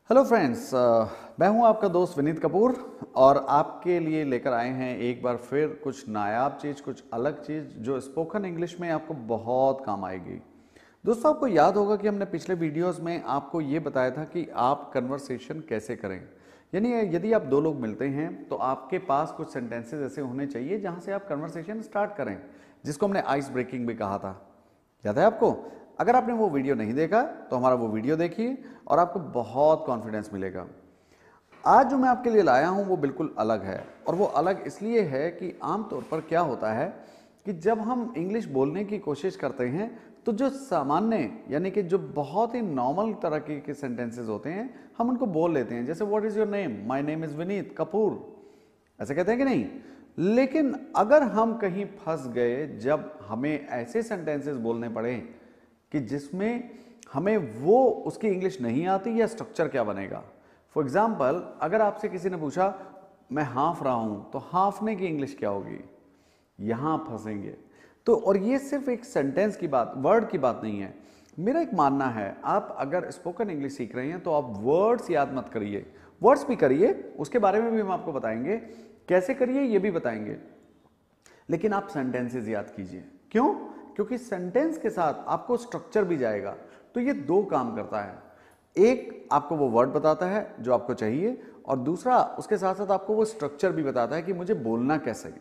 Hello friends, मैं हूं आपका दोस्त विनीत कपूर और आपके लिए लेकर आए हैं एक बार फिर कुछ नायाब चीज़, कुछ अलग चीज़ जो स्पोकन इंग्लिश में आपको बहुत काम आएगी। दोस्तों, आपको याद होगा कि हमने पिछले वीडियोस में आपको ये बताया था कि आप कन्वर्सेशन कैसे करें। यानी यदि आप दो लोग मिलते हैं तो आपके पास कुछ सेंटेंसेस ऐसे होने चाहिए जहां से आप कन्वर्सेशन स्टार्ट करें, जिसको हमने आइस ब्रेकिंग भी कहा था। याद है आपको? अगर आपने वो वीडियो नहीं देखा तो हमारा वो वीडियो देखिए और आपको बहुत कॉन्फिडेंस मिलेगा। आज जो मैं आपके लिए लाया हूं वो बिल्कुल अलग है, और वो अलग इसलिए है कि आमतौर पर क्या होता है कि जब हम इंग्लिश बोलने की कोशिश करते हैं तो जो सामान्य यानी कि जो बहुत ही नॉर्मल तरह के सेंटेंसेस होते हैं हम उनको बोल लेते हैं। जैसे what is your name, my name is Vineet Kapoor, ऐसे कहते हैं कि नहीं। लेकिन अगर हम कहीं फंस गए, जब हमें ऐसे सेंटेंसेस बोलने पड़े कि जिसमें हमें वो उसकी इंग्लिश नहीं आती या स्ट्रक्चर क्या बनेगा। फॉर एग्जाम्पल, अगर आपसे किसी ने पूछा मैं हाँफ रहा हूं तो हाँफने की इंग्लिश क्या होगी, यहां फंसेंगे। तो और ये सिर्फ एक सेंटेंस की बात, वर्ड की बात नहीं है। मेरा एक मानना है, आप अगर स्पोकन इंग्लिश सीख रहे हैं तो आप वर्ड्स याद मत करिए, वर्ड्स भी करिए, उसके बारे में भी हम आपको बताएंगे, कैसे करिए ये भी बताएंगे, लेकिन आप सेंटेंसेस याद कीजिए। क्यों? क्योंकि सेंटेंस के साथ आपको स्ट्रक्चर भी जाएगा। तो ये दो काम करता है, एक आपको वो वर्ड बताता है जो आपको चाहिए, और दूसरा उसके साथ साथ आपको वो स्ट्रक्चर भी बताता है कि मुझे बोलना कैसे।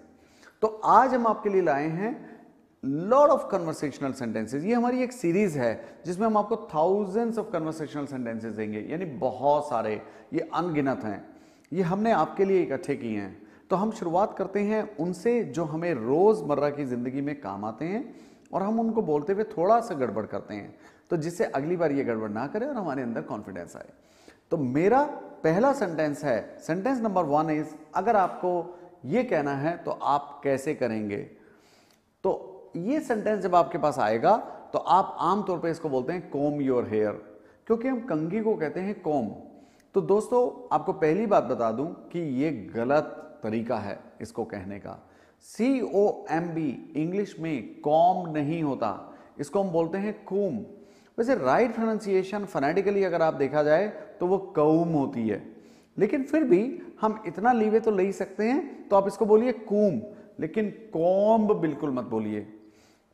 तो आज हम आपके लिए लाए हैं लॉट ऑफ कन्वर्सेशनल सेंटेंसेस। ये हमारी एक सीरीज है जिसमें हम आपको थाउजेंड्स ऑफ कन्वर्सेशनल सेंटेंसेस देंगे, यानी बहुत सारे, ये अनगिनत हैं, ये हमने आपके लिए इकट्ठे किए हैं। तो हम शुरुआत करते हैं उनसे जो हमें रोजमर्रा की जिंदगी में काम आते हैं, और हम उनको बोलते हुए थोड़ा सा गड़बड़ करते हैं, तो जिससे अगली बार ये गड़बड़ ना करें और हमारे अंदर कॉन्फिडेंस आए। तो मेरा पहला सेंटेंस है, सेंटेंस नंबर 1 इज, अगर आपको ये कहना है तो आप कैसे करेंगे। तो ये सेंटेंस जब आपके पास आएगा तो आप आमतौर पे इसको बोलते हैं कोम योर हेयर, क्योंकि हम कंघी को कहते हैं कोम। तो दोस्तों, आपको पहली बात बता दूं कि ये गलत तरीका है इसको कहने का। COMB इंग्लिश में कॉम नहीं होता, इसको हम बोलते हैं कूम। वैसे राइट प्रोनाउंसिएशन फोनेटिकली अगर आप देखा जाए तो वो कऊम होती है, लेकिन फिर भी हम इतना लीवे तो ले ही सकते हैं, तो आप इसको बोलिए कूम, लेकिन कॉम्ब बिल्कुल मत बोलिए।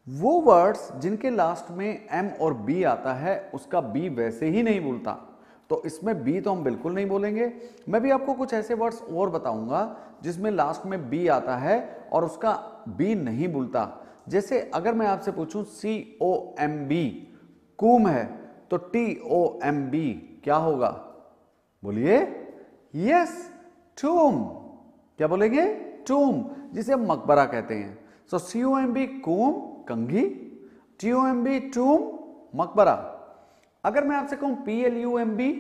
वो वर्ड्स जिनके लास्ट में M और B आता है उसका B वैसे ही नहीं बोलता, तो इसमें B तो हम बिल्कुल नहीं बोलेंगे। मैं भी आपको कुछ ऐसे वर्ड्स और बताऊंगा जिसमें लास्ट में B आता है और उसका B नहीं बोलता। जैसे अगर मैं आपसे पूछूं COMB कूम है, तो TOMB क्या होगा, बोलिए। यस, टूम। क्या बोलेंगे? टूम, जिसे हम मकबरा कहते हैं। सो COMB कूम कंघी, TOMB टूम मकबरा। अगर मैं आपसे कहूं PLUMB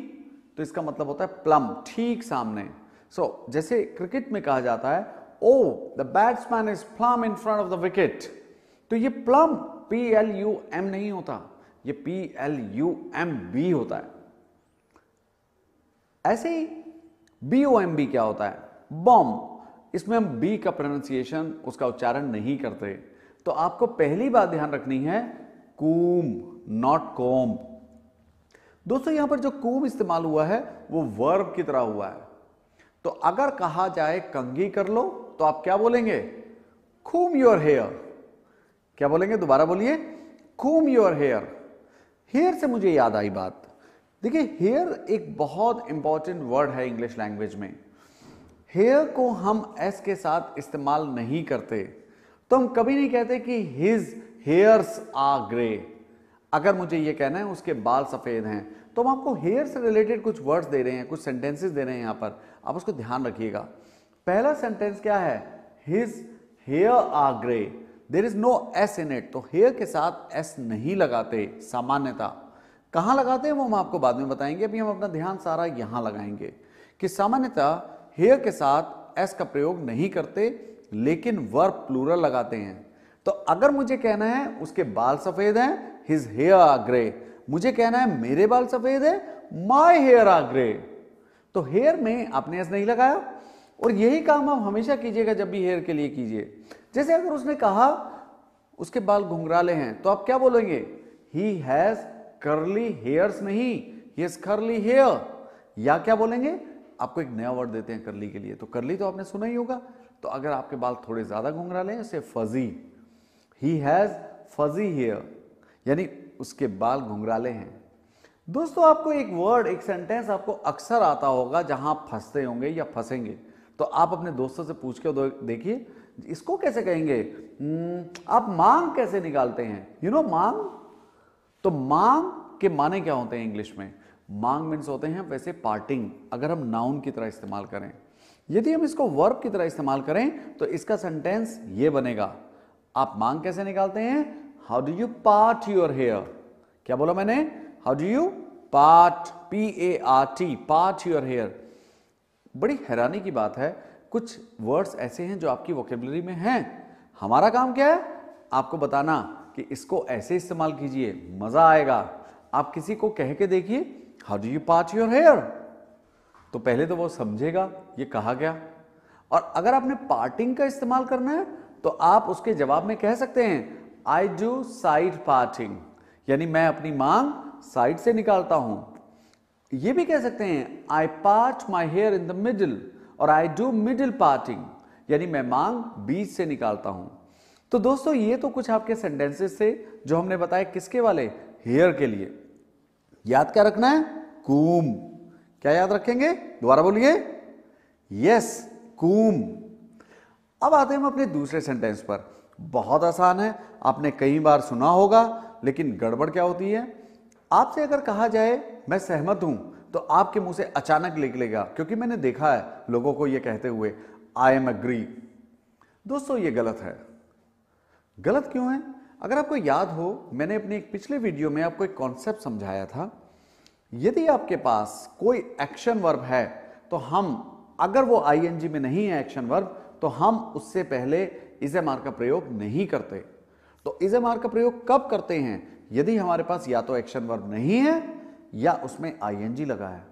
तो इसका मतलब होता है प्लम, ठीक सामने। सो जैसे क्रिकेट में कहा जाता है, oh the batsman is plumb in front of the wicket, तो ये प्लम PLUM नहीं होता, ये PLUMB होता है। ऐसे ही BOMB क्या होता है? बॉम्ब। इसमें हम B का प्रोनाउंसिएशन, उसका उच्चारण नहीं करते। तो आपको पहली बात ध्यान रखनी है, कूम नॉट कोम। दोस्तों, यहां पर जो कूम इस्तेमाल हुआ है वो वर्ब की तरह हुआ है। तो अगर कहा जाए कंघी कर लो तो आप क्या बोलेंगे? कूम योर हेयर। क्या बोलेंगे? दोबारा बोलिए, कूम योर हेयर। हेयर से मुझे याद आई बात, देखिए हेयर एक बहुत इंपॉर्टेंट वर्ड है इंग्लिश लैंग्वेज में। हेयर को हम एस के साथ इस्तेमाल नहीं करते, तो हम कभी नहीं कहते कि हिज हेयर्स आर ग्रे। अगर मुझे ये कहना है उसके बाल सफेद हैं, तो हम आपको हेयर से रिलेटेड कुछ वर्ड्स दे रहे हैं, कुछ सेंटेंसेस दे रहे हैं यहां पर, आप उसको ध्यान रखिएगा। पहला सेंटेंस क्या है? His hair are grey, there is no S in it. तो हेयर के साथ एस नहीं लगाते सामान्यतः। कहां लगाते हैं वो हम आपको बाद में बताएंगे, अभी हम अपना ध्यान सारा यहां लगाएंगे कि सामान्यतः हेयर के साथ एस का प्रयोग नहीं करते, लेकिन वर्ब प्लूरल लगाते हैं। तो अगर मुझे कहना है उसके बाल सफेद हैं, हिज हेयर आर ग्रे, मुझे कहना है मेरे बाल सफेद है, माई हेयर आर ग्रे, तो हेयर में आपने एस नहीं लगाया। और यही काम आप हमेशा कीजिएगा जब भी हेयर के लिए कीजिए। जैसे अगर उसने कहा उसके बाल घुंघराले हैं, तो आप क्या बोलेंगे? ही हैज कर्ली हेयर्स नहीं, ही हैज कर्ली हेयर। या क्या बोलेंगे, आपको एक नया वर्ड देते हैं कर्ली के लिए, तो कर्ली तो आपने सुना ही होगा। तो अगर आपके बाल थोड़े ज्यादा घुंघराले हैं, fuzzy, he has fuzzy hair, यानी उसके बाल घुंघराले हैं। दोस्तों आपको एक वर्ड, एक सेंटेंस आपको अक्सर आता होगा जहां आप फंसते होंगे या फंसेंगे, तो आप अपने दोस्तों से पूछ के देखिए इसको कैसे कहेंगे। आप मांग कैसे निकालते हैं, यू नो मांग। तो मांग के माने क्या होते हैं इंग्लिश में? मांग मीन्स होते हैं वैसे पार्टिंग, अगर हम नाउन की तरह इस्तेमाल करें। यदि हम इसको वर्ब की तरह इस्तेमाल करें तो इसका सेंटेंस ये बनेगा, आप मांग कैसे निकालते हैं? How do you part your hair. क्या बोला मैंने? How do you part, PART, part your hair. बड़ी हैरानी की बात है, कुछ वर्ड्स ऐसे हैं जो आपकी वोकेबलरी में हैं। हमारा काम क्या है? आपको बताना कि इसको ऐसे इस्तेमाल कीजिए, मजा आएगा। आप किसी को कह के देखिए, how do you part your hair, तो पहले तो वो समझेगा ये कहा गया। और अगर आपने पार्टिंग का इस्तेमाल करना है तो आप उसके जवाब में कह सकते हैं, आई डू साइड पार्टिंग, यानी मैं अपनी मांग साइड से निकालता हूं। ये भी कह सकते हैं, आई part my here in the middle, और आई डू मिडिल पार्टिंग, यानी मैं मांग बीच से निकालता हूं। तो दोस्तों ये तो कुछ आपके सेंटेंसेस थे जो हमने बताया किसके वाले, हेयर के लिए। याद क्या रखना है? कूम। क्या याद रखेंगे? दोबारा बोलिए। यस, कूम। अब आते हैं हम अपने दूसरे सेंटेंस पर। बहुत आसान है, आपने कई बार सुना होगा, लेकिन गड़बड़ क्या होती है, आपसे अगर कहा जाए मैं सहमत हूं, तो आपके मुंह से अचानक निकलेगा, क्योंकि मैंने देखा है लोगों को यह कहते हुए, आई एम एग्री। दोस्तों ये गलत है। गलत क्यों है? अगर आपको याद हो, मैंने अपने एक पिछले वीडियो में आपको एक कॉन्सेप्ट समझाया था। यदि आपके पास कोई एक्शन वर्ब है तो हम, अगर वो ING में नहीं है एक्शन वर्ब, तो हम उससे पहले इज एम आर का प्रयोग नहीं करते। तो इज एम आर का प्रयोग कब करते हैं? यदि हमारे पास या तो एक्शन वर्ब नहीं है या उसमें ING लगा है।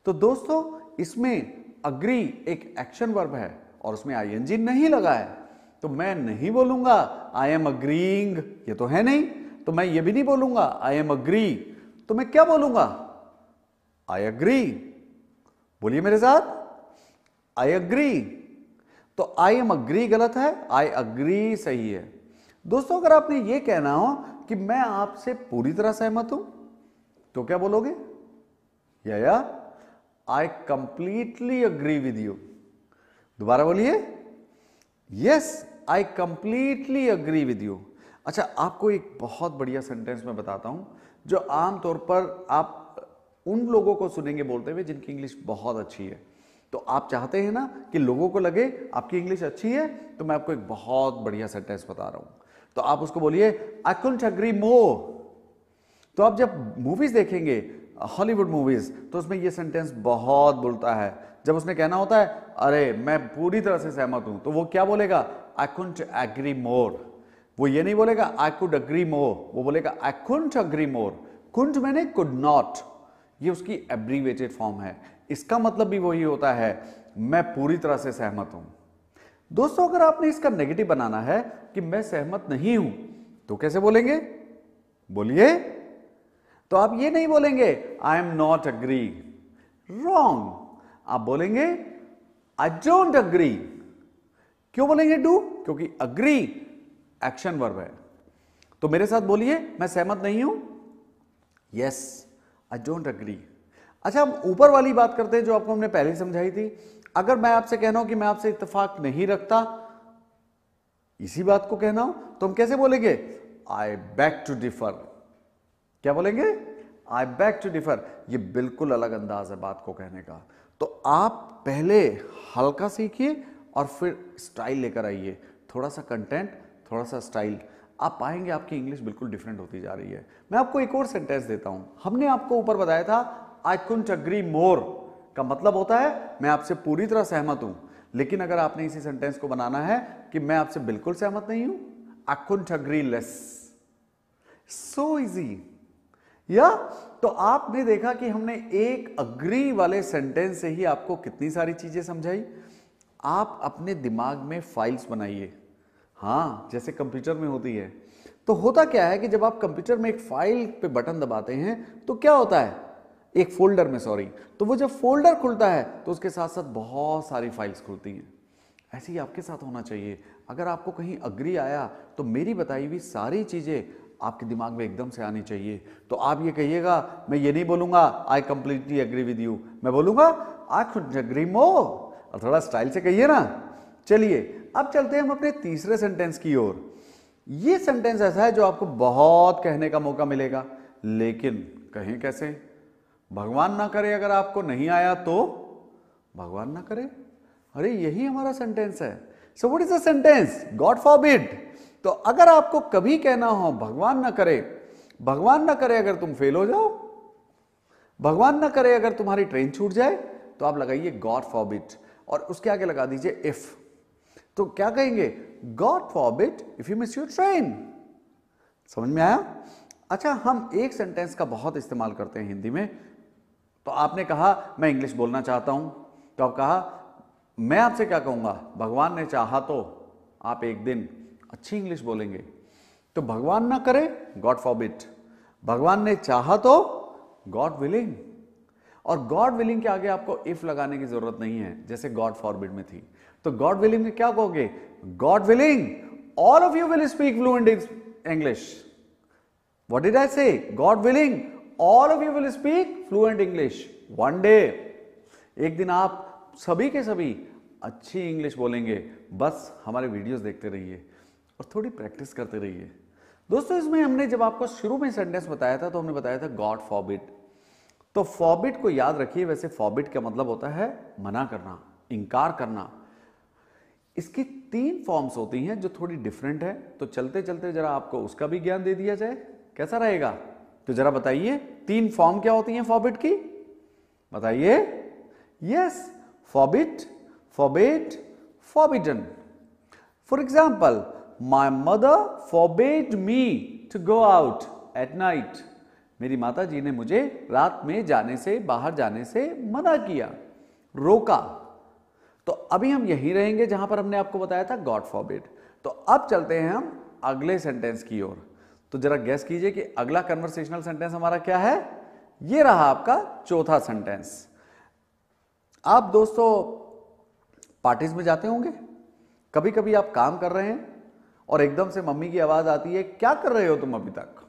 तो दोस्तों इसमें अग्री एक एक्शन वर्ब है और उसमें ING नहीं लगा है, तो मैं नहीं बोलूंगा आई एम अग्रीइंग, ये तो है नहीं, तो मैं ये भी नहीं बोलूंगा आई एम अग्री, तो मैं क्या बोलूंगा? I agree. बोलिए मेरे साथ, आई अग्री। तो आई एम अग्री गलत है, आई अग्री सही है। दोस्तों अगर आपने ये कहना हो कि मैं आपसे पूरी तरह सहमत हूं, तो क्या बोलोगे? या I completely agree with you. दोबारा बोलिए, yes I completely agree with you. अच्छा, आपको एक बहुत बढ़िया सेंटेंस मैं बताता हूं जो आमतौर पर आप उन लोगों को सुनेंगे बोलते हुए जिनकी इंग्लिश बहुत अच्छी है। तो आप चाहते हैं ना कि लोगों को लगे आपकी इंग्लिश अच्छी है, तो मैं आपको एक बहुत बढ़िया सेंटेंस बता रहा हूं, तो आप उसको बोलिए, आई कुडंट एग्री मोर। तो आप जब मूवीज देखेंगे, हॉलीवुड मूवीज, तो उसमें ये सेंटेंस बहुत बोलता है। जब उसने कहना होता है अरे मैं पूरी तरह से सहमत हूं, तो वो क्या बोलेगा? I couldn't agree more. वो ये नहीं बोलेगा आई कुड एग्री मोर, वो बोलेगा I couldn't agree more. Couldn't मैंने कुड नॉट, ये उसकी एब्रीवेटेड फॉर्म है। इसका मतलब भी वही होता है, मैं पूरी तरह से सहमत हूं। दोस्तों अगर आपने इसका नेगेटिव बनाना है कि मैं सहमत नहीं हूं, तो कैसे बोलेंगे? बोलिए। तो आप ये नहीं बोलेंगे I am not agree, wrong. आप बोलेंगे आई डोंट अग्री। क्यों बोलेंगे डू? क्योंकि अग्री एक्शन वर्ब है। तो मेरे साथ बोलिए, मैं सहमत नहीं हूं, यस आई डोंट अग्री। अच्छा, हम ऊपर वाली बात करते हैं जो आपको हमने पहले समझाई थी। अगर मैं आपसे कहना हूं कि मैं आपसे इत्तेफाक नहीं रखता, इसी बात को कहना हो, तो हम कैसे बोलेंगे? आई बैक टू डिफर। क्या बोलेंगे? आई बैक टू डिफर। ये बिल्कुल अलग अंदाज है बात को कहने का। तो आप पहले हल्का सीखिए और फिर स्टाइल लेकर आइए, थोड़ा सा कंटेंट, थोड़ा सा स्टाइल। आप पाएंगे आपकी इंग्लिश बिल्कुल डिफरेंट होती जा रही है। मैं आपको एक और सेंटेंस देता हूं। हमने आपको ऊपर बताया था आई कुडंट एग्री मोर का मतलब होता है मैं आपसे पूरी तरह सहमत हूं। लेकिन अगर आपने इसी सेंटेंस को बनाना है कि मैं आपसे बिल्कुल सहमत नहीं हूं, I couldn't agree less. So easy. या तो आपने देखा कि हमने एक अग्री वाले सेंटेंस से ही आपको कितनी सारी चीजें समझाई। आप अपने दिमाग में फाइल्स बनाइए, हाँ, जैसे कंप्यूटर में होती है। तो होता क्या है कि जब आप कंप्यूटर में एक फाइल पे बटन दबाते हैं तो क्या होता है? एक फोल्डर में, सॉरी। तो वो जब फोल्डर खुलता है तो उसके साथ साथ बहुत सारी फाइल्स खुलती हैं। ऐसे ही आपके साथ होना चाहिए। अगर आपको कहीं अग्री आया तो मेरी बताई हुई सारी चीजें आपके दिमाग में एकदम से आनी चाहिए। तो आप ये कहिएगा, मैं ये नहीं बोलूंगा I completely agree with you, मैं बोलूंगा आई कुड एग्री मोर, और थोड़ा स्टाइल से कहिए ना। चलिए अब चलते हैं हम अपने तीसरे सेंटेंस की ओर। ये सेंटेंस ऐसा है जो आपको बहुत कहने का मौका मिलेगा, लेकिन कहें कैसे? भगवान ना करे अगर आपको नहीं आया तो, भगवान ना करे, अरे यही हमारा सेंटेंस है। So what is the sentence? God forbid. तो अगर आपको कभी कहना हो भगवान ना करे, भगवान ना करे अगर तुम फेल हो जाओ, भगवान ना करे अगर तुम्हारी ट्रेन छूट जाए, तो आप लगाइए गॉड फॉरबिड और उसके आगे लगा दीजिए इफ। तो क्या कहेंगे? God forbid if you miss your train. समझ में आया? अच्छा, हम एक सेंटेंस का बहुत इस्तेमाल करते हैं हिंदी में। तो आपने कहा मैं इंग्लिश बोलना चाहता हूं, तो आप कहा मैं आपसे क्या कहूंगा, भगवान ने चाहा तो आप एक दिन अच्छी इंग्लिश बोलेंगे। तो भगवान ना करे गॉड फॉरबिड, भगवान ने चाहा तो गॉड विलिंग। और गॉड विलिंग के आगे आपको इफ लगाने की जरूरत नहीं है जैसे गॉड फॉरबिड में थी। तो गॉड विलिंग में क्या कहोगे? God willing all of you will speak fluent English. What did I say? God willing all of you will speak fluent English one day. एक दिन आप सभी के सभी अच्छी इंग्लिश बोलेंगे। बस हमारे वीडियोस देखते रहिए और थोड़ी प्रैक्टिस करते रहिए। दोस्तों, इसमें हमने जब आपको शुरू में सेंटेंस बताया था तो हमने बताया था गॉड फॉरबिड। तो फॉरबिड को याद रखिए। वैसे फॉरबिड का मतलब होता है मना करना, इनकार करना। इसकी 3 फॉर्म्स होती हैं जो थोड़ी डिफरेंट है। तो चलते चलते जरा आपको उसका भी ज्ञान दे दिया जाए, कैसा रहेगा? तो जरा बताइए 3 फॉर्म क्या होती हैं फॉरबिड की? बताइए। Yes, forbid, forbid, forbidden. For example, my mother forbid me to go out at night. मेरी माता जी ने मुझे रात में जाने से, बाहर जाने से मना किया, रोका। तो अभी हम यहीं रहेंगे जहां पर हमने आपको बताया था गॉड फॉरबिड। तो अब चलते हैं हम अगले सेंटेंस की ओर। तो जरा गेस कीजिए कि अगला कन्वर्सेशनल सेंटेंस हमारा क्या है? ये रहा आपका चौथा सेंटेंस। आप दोस्तों पार्टीज में जाते होंगे, कभी कभी आप काम कर रहे हैं और एकदम से मम्मी की आवाज आती है, क्या कर रहे हो तुम अभी तक?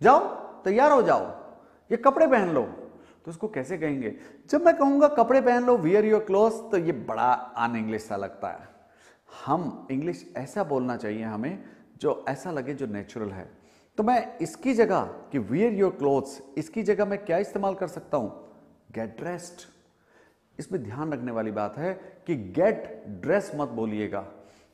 जाओ तैयार हो जाओ, ये कपड़े पहन लो। तो उसको कैसे कहेंगे? जब मैं कहूंगा कपड़े पहन लो, वियर योर क्लोथ्स, तो ये बड़ा अन इंग्लिश सा लगता है। हम इंग्लिश ऐसा बोलना चाहिए हमें जो ऐसा लगे, जो नेचुरल है। तो मैं इसकी जगह कि वियर योर क्लोथ्स, इसकी जगह मैं क्या इस्तेमाल कर सकता हूं? Get dressed. इसमें ध्यान रखने वाली बात है कि गेट ड्रेस मत बोलिएगा,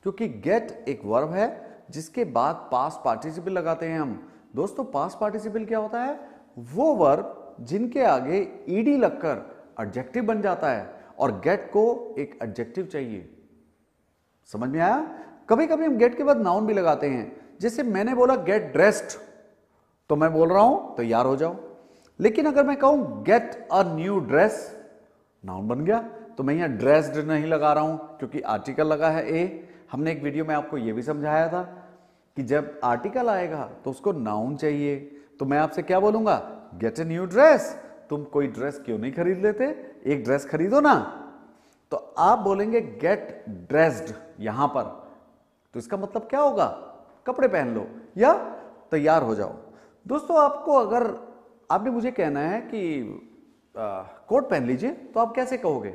क्योंकि गेट एक वर्ब है जिसके बाद पास्ट पार्टिसिपल लगाते हैं हम। दोस्तों, पास्ट पार्टिसिपल क्या होता है? वो वर्ब जिनके आगे ईडी लगकर एडजेक्टिव बन जाता है, और गेट को एक एडजेक्टिव चाहिए। समझ में आया? कभी कभी हम गेट के बाद नाउन भी लगाते हैं। जैसे मैंने बोला गेट ड्रेस्ड, तो मैं बोल रहा हूं तैयार हो जाओ। लेकिन अगर मैं कहूं get a new dress, noun बन गया। तो मैं यहां ड्रेस्ड नहीं लगा रहा हूं क्योंकि आर्टिकल लगा है ए। हमने एक वीडियो में आपको यह भी समझाया था कि जब आर्टिकल आएगा तो उसको नाउन चाहिए। तो मैं आपसे क्या बोलूंगा? Get a new dress. तुम कोई ड्रेस क्यों नहीं खरीद लेते? एक ड्रेस खरीदो ना। तो आप बोलेंगे गेट ड्रेस्ड यहां पर। तो इसका मतलब क्या होगा? कपड़े पहन लो या तैयार हो जाओ। दोस्तों, आपको अगर आपने मुझे कहना है कि कोट पहन लीजिए, तो आप कैसे कहोगे?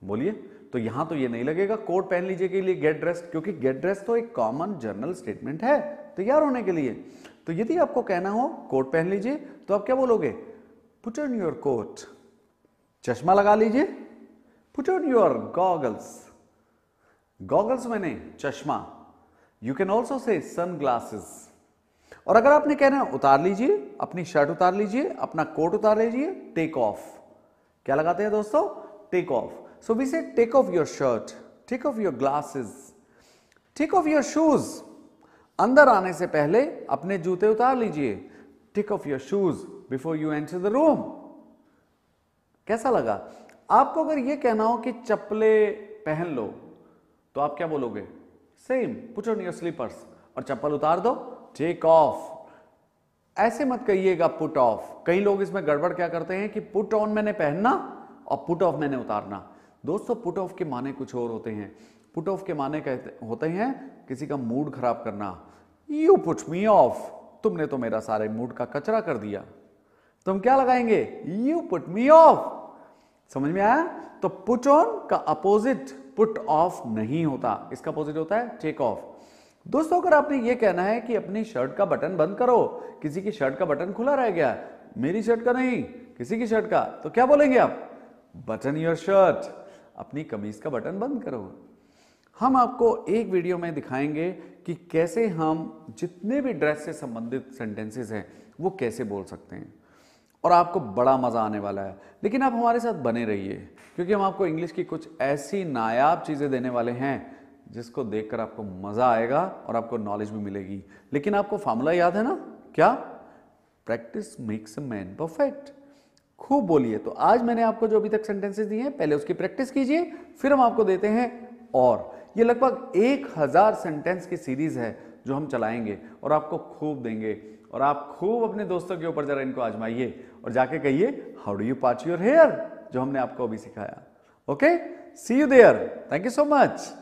बोलिए। तो यहां तो ये नहीं लगेगा कोट पहन लीजिए के लिए गेट ड्रेस्ड, क्योंकि गेट ड्रेस्ड तो एक कॉमन जनरल स्टेटमेंट है तैयार होने के लिए। तो यदि आपको कहना हो कोट पहन लीजिए, तो आप क्या बोलोगे? Put on your coat. चश्मा लगा लीजिए, put on your goggles. Goggles मैंने चश्मा। You can also say sun glasses. और अगर आपने कहना है उतार लीजिए, अपनी शर्ट उतार लीजिए, अपना कोट उतार लीजिए, टेक ऑफ। क्या लगाते हैं दोस्तों? Take off. So we say take off your shirt, take off your glasses, take off your shoes. अंदर आने से पहले अपने जूते उतार लीजिए। Take off your shoes before you enter the room. कैसा लगा? आपको अगर यह कहना हो कि चप्पले पहन लो, तो आप क्या बोलोगे? Same, put on your slippers. और चप्पल उतार दो, टेक ऑफ। ऐसे मत कहिएगा पुट ऑफ। कई लोग इसमें गड़बड़ क्या करते हैं कि पुट ऑन मैंने पहनना और पुट ऑफ मैंने उतारना। दोस्तों पुट ऑफ के माने कुछ और होते हैं। पुट ऑफ के माने कहते होते हैं किसी का मूड खराब करना। यू पुट मी ऑफ, तुमने तो मेरा सारे मूड का कचरा कर दिया। तुम क्या लगाएंगे? You put me of. समझ में आया? तो पुट ऑन का अपोजिट पुट ऑफ नहीं होता, इसका अपोजिट होता है टेक ऑफ। दोस्तों अगर आपने ये कहना है कि अपनी शर्ट का बटन बंद करो, किसी की शर्ट का बटन खुला रह गया, मेरी शर्ट का नहीं किसी की शर्ट का, तो क्या बोलेंगे आप? बटन योर शर्ट, अपनी कमीज का बटन बंद करो। हम आपको एक वीडियो में दिखाएंगे कि कैसे हम जितने भी ड्रेस से संबंधित सेंटेंसेस हैं वो कैसे बोल सकते हैं, और आपको बड़ा मजा आने वाला है। लेकिन आप हमारे साथ बने रहिए, क्योंकि हम आपको इंग्लिश की कुछ ऐसी नायाब चीजें देने वाले हैं जिसको देखकर आपको मजा आएगा और आपको नॉलेज भी मिलेगी। लेकिन आपको फॉर्मूला याद है ना? क्या? Practice makes a man perfect. खूब बोलिए। तो आज मैंने आपको जो अभी तक सेंटेंसेस दिए हैं पहले उसकी प्रैक्टिस कीजिए, फिर हम आपको देते हैं और ये लगभग 1000 सेंटेंस की सीरीज है जो हम चलाएंगे और आपको खूब देंगे। और आप खूब अपने दोस्तों के ऊपर जरा इनको आजमाइए और जाके कहिए how do you part your hair, जो हमने आपको अभी सिखाया। Okay, see you there. Thank you so much.